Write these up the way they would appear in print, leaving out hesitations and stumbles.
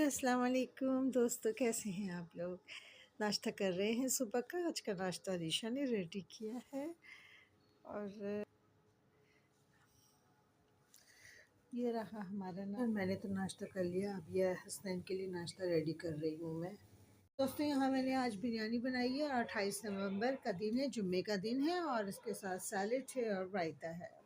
अस्सलाम वालेकुम दोस्तों, कैसे हैं आप लोग। नाश्ता कर रहे हैं सुबह का। आज का नाश्ता रीशा ने रेडी किया है और ये रहा हमारा मैंने तो नाश्ता कर लिया। अब ये हसनैन के लिए नाश्ता रेडी कर रही हूँ मैं। दोस्तों, यहाँ मैंने आज बिरयानी बनाई है। 28 नवंबर का दिन है, जुम्मे का दिन है और इसके साथ सैलेड है और रायता है।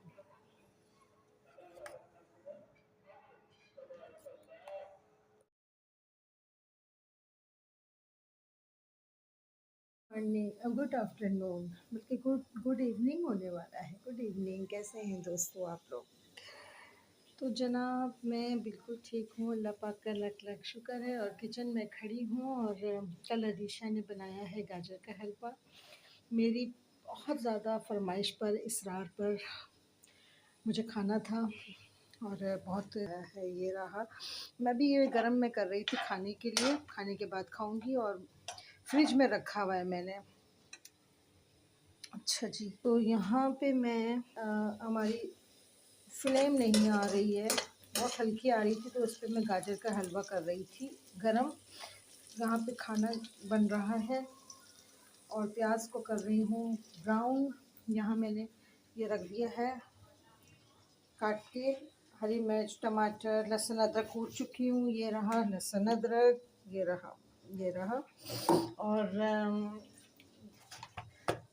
मॉर्निंग, गुड आफ्टरनून, बल्कि गुड गुड इवनिंग होने वाला है। गुड इवनिंग, कैसे हैं दोस्तों आप लोग। तो जनाब, मैं बिल्कुल ठीक हूँ, अल्लाह पाक का लाख लाख शुक्र है। और किचन में खड़ी हूँ और कल अदीशा ने बनाया है गाजर का हलवा। मेरी बहुत ज़्यादा फरमाइश पर, इसरार पर मुझे खाना था और बहुत है। ये रहा, मैं भी ये गरम में कर रही थी खाने के लिए। खाने के बाद खाऊंगी और फ्रिज में रखा हुआ है मैंने। अच्छा जी, तो यहाँ पे मैं हमारी फ्लेम नहीं आ रही है, बहुत हल्की आ रही थी, तो उस पर मैं गाजर का हलवा कर रही थी गरम। यहाँ पे खाना बन रहा है और प्याज को कर रही हूँ ब्राउन। यहाँ मैंने ये रख दिया है काट के। हरी मिर्च, टमाटर, लहसुन, अदरक कूट चुकी हूँ। ये रहा लहसुन अदरक, ये रहा और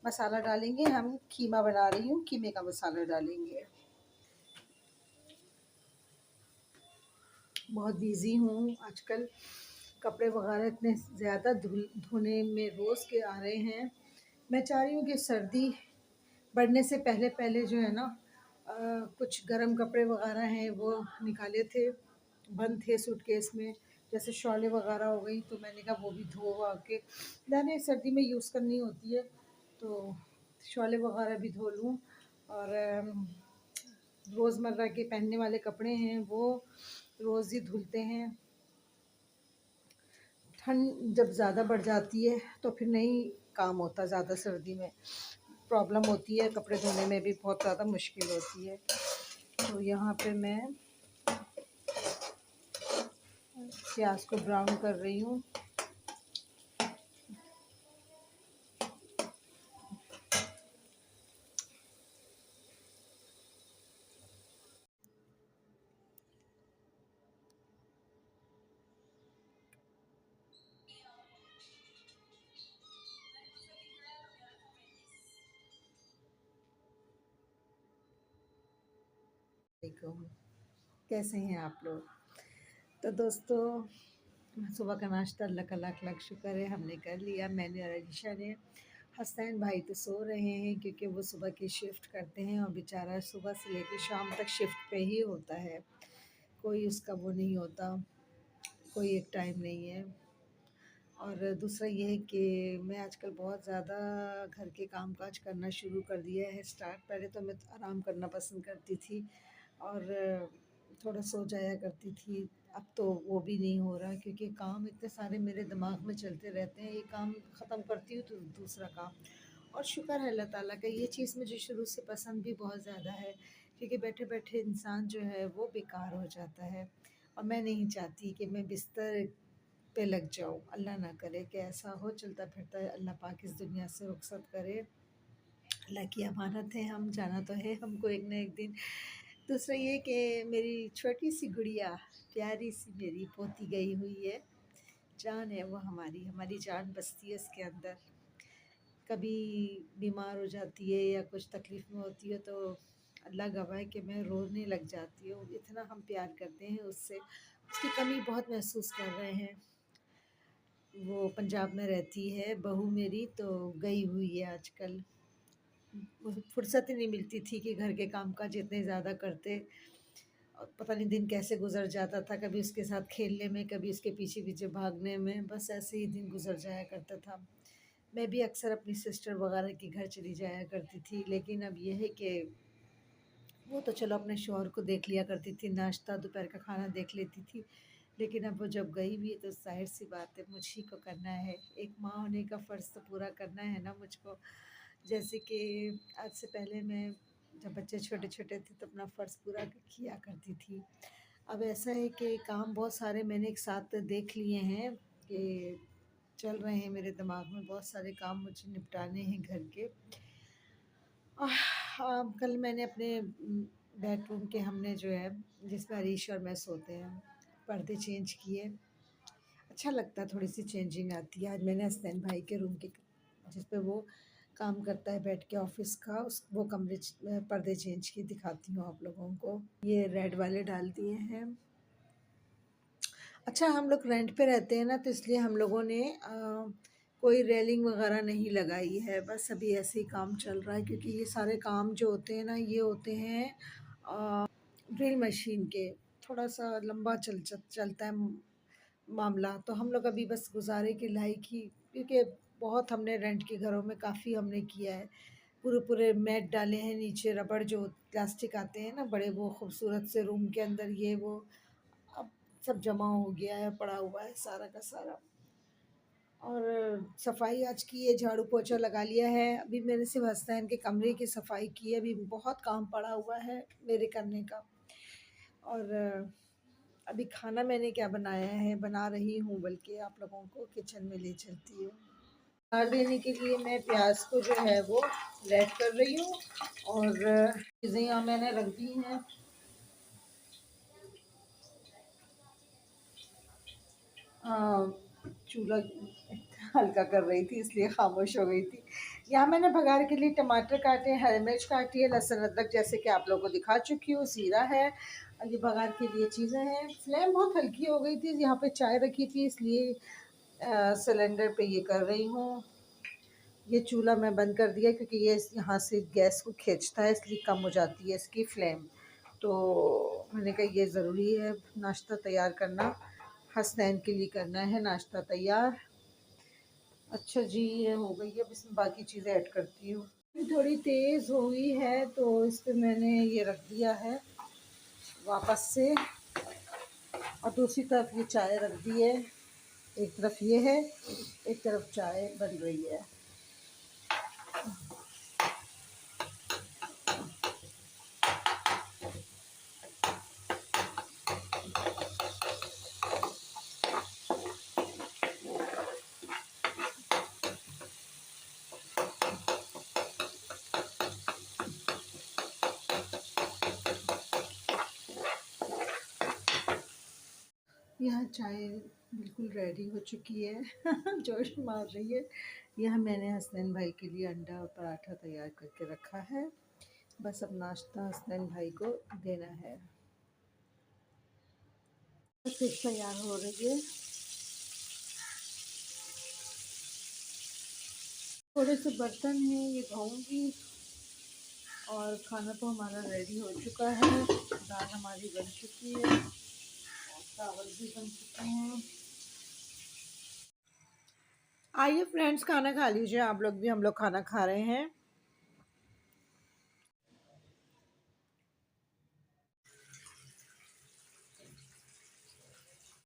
मसाला डालेंगे हम। कीमा बना रही हूँ, कीमे का मसाला डालेंगे। बहुत बिज़ी हूँ आजकल, कपड़े वगैरह इतने ज़्यादा धोने में रोज़ के आ रहे हैं। मैं चाह रही हूँ कि सर्दी बढ़ने से पहले पहले जो है ना, कुछ गर्म कपड़े वगैरह हैं वो निकाले थे, बंद थे सूटकेस में। जैसे शॉलें वगैरह हो गई, तो मैंने कहा वो भी धो वा के मैंने सर्दी में यूज़ करनी होती है, तो शॉलें वगैरह भी धो लूँ। और रोज़मर्रा के पहनने वाले कपड़े हैं वो रोज़ ही धुलते हैं। ठंड जब ज़्यादा बढ़ जाती है तो फिर नहीं काम होता, ज़्यादा सर्दी में प्रॉब्लम होती है, कपड़े धोने में भी बहुत ज़्यादा मुश्किल होती है। तो यहाँ पे मैं प्याज को ब्राउन कर रही हूँ। कैसे हैं आप लोग। तो दोस्तों, सुबह का नाश्ता अल्लाह का लाख लाख शुक्र है हमने कर लिया, मैंने और अलीशा ने। हसनैन भाई तो सो रहे हैं क्योंकि वो सुबह की शिफ्ट करते हैं और बेचारा सुबह से लेकर शाम तक शिफ्ट पे ही होता है। कोई उसका वो नहीं होता, कोई एक टाइम नहीं है। और दूसरा ये है कि मैं आजकल बहुत ज़्यादा घर के कामकाज करना शुरू कर दिया है स्टार्ट। पहले तो मैं आराम करना पसंद करती थी और थोड़ा सो जाया करती थी। अब तो वो भी नहीं हो रहा क्योंकि काम इतने सारे मेरे दिमाग में चलते रहते हैं। एक काम ख़त्म करती हूँ तो दूसरा काम। और शुक्र है अल्लाह ताला का, ये चीज़ मुझे शुरू से पसंद भी बहुत ज़्यादा है क्योंकि बैठे बैठे इंसान जो है वो बेकार हो जाता है। और मैं नहीं चाहती कि मैं बिस्तर पे लग जाऊँ। अल्लाह ना करे कि ऐसा हो। चलता फिरता है, अल्लाह पाक इस दुनिया से रुखसत करे। अल्लाह की अमानत है, हम जाना तो है हमको एक ना एक दिन। दूसरा ये कि मेरी छोटी सी गुड़िया, प्यारी सी मेरी पोती गई हुई है। जान है वो, हमारी हमारी जान बसती है इसके अंदर। कभी बीमार हो जाती है या कुछ तकलीफ़ में होती है तो अल्लाह गवाह है कि मैं रोने लग जाती हूँ। इतना हम प्यार करते हैं उससे, उसकी कमी बहुत महसूस कर रहे हैं। वो पंजाब में रहती है बहू मेरी, तो गई हुई है आजकल। फुर्सत ही नहीं मिलती थी कि घर के कामकाज इतने ज़्यादा करते और पता नहीं दिन कैसे गुजर जाता था। कभी उसके साथ खेलने में, कभी उसके पीछे पीछे भागने में, बस ऐसे ही दिन गुजर जाया करता था। मैं भी अक्सर अपनी सिस्टर वगैरह के घर चली जाया करती थी, लेकिन अब यह है कि वो तो चलो अपने शौहर को देख लिया करती थी, नाश्ता दोपहर का खाना देख लेती थी। लेकिन अब वो जब गई हुई है तो ज़ाहिर सी बात है मुझ ही को करना है। एक माँ होने का फ़र्ज़ तो पूरा करना है ना मुझको। जैसे कि आज से पहले मैं जब बच्चे छोटे छोटे थे तो अपना फ़र्ज़ पूरा किया करती थी। अब ऐसा है कि काम बहुत सारे मैंने एक साथ देख लिए हैं कि चल रहे हैं मेरे दिमाग में, बहुत सारे काम मुझे निपटाने हैं घर के। कल मैंने अपने बेडरूम के, हमने जो है जिसमें हरीश और मैं सोते हैं, पर्दे चेंज किए। अच्छा लगता है, थोड़ी सी चेंजिंग आती है। आज मैंने हसनैन भाई के रूम के, जिस पे वो काम करता है बैठ के ऑफिस का, उस वो कमरे पर्दे चेंज किए, दिखाती हूँ आप लोगों को। ये रेड वाले डाल दिए हैं। अच्छा, हम लोग रेंट पे रहते हैं ना, तो इसलिए हम लोगों ने कोई रेलिंग वगैरह नहीं लगाई है। बस अभी ऐसे ही काम चल रहा है, क्योंकि ये सारे काम जो होते हैं ना, ये होते हैं ड्रिल मशीन के। थोड़ा सा लंबा चलता है मामला। तो हम लोग अभी बस गुजारे के लायक ही, क्योंकि बहुत हमने रेंट के घरों में काफ़ी हमने किया है। पूरे पूरे मैट डाले हैं नीचे, रबड़ जो प्लास्टिक आते हैं ना बड़े, वो खूबसूरत से रूम के अंदर, ये वो अब सब जमा हो गया है, पड़ा हुआ है सारा का सारा। और सफाई आज की है, झाड़ू पोछा लगा लिया है। अभी मैंने सिर्फ हसनैन के कमरे की सफाई की है, अभी बहुत काम पड़ा हुआ है मेरे करने का। और अभी खाना मैंने क्या बनाया है, बना रही हूँ, बल्कि आप लोगों को किचन में ले चलती हूँ। डाल देने के लिए मैं प्याज को जो है वो रेड कर रही हूँ, और चीज़ें यहाँ मैंने रख दी हैं। चूल्हा हल्का कर रही थी, इसलिए खामोश हो गई थी। यहाँ मैंने भगार के लिए टमाटर काटे, हरी मिर्च काटी है, लहसुन अदरक जैसे कि आप लोगों को दिखा चुकी हूँ, जीरा है। ये भगार के लिए चीज़ें हैं। फ्लेम बहुत हल्की हो गई थी, यहाँ पे चाय रखी थी, इसलिए सिलेंडर पे ये कर रही हूँ। ये चूल्हा मैं बंद कर दिया, क्योंकि ये यहाँ से गैस को खींचता है, इसलिए कम हो जाती है इसकी फ्लेम। तो मैंने कहा ये ज़रूरी है नाश्ता तैयार करना, हसनैन के लिए करना है नाश्ता तैयार। अच्छा जी, ये हो गई है, अब इसमें बाकी चीज़ें ऐड करती हूँ। थोड़ी तेज़ हो गई है, तो इस पर मैंने ये रख दिया है वापस से, और दूसरी तरफ ये चाय रख दी है। एक तरफ ये है, एक तरफ चाय बन रही है। यहाँ चाय बिल्कुल रेडी हो चुकी है जोश मार रही है। यहाँ मैंने हसनैन भाई के लिए अंडा और पराठा तैयार करके रखा है, बस अब नाश्ता हसनैन भाई को देना है। फिश तैयार हो रही है। थोड़े से बर्तन हैं, ये धोऊंगी। और खाना तो हमारा रेडी हो चुका है, दाल हमारी बन चुकी है, चावल भी बन चुके हैं। आइए फ्रेंड्स, खाना खा लीजिए आप लोग भी, हम लोग खाना खा रहे हैं।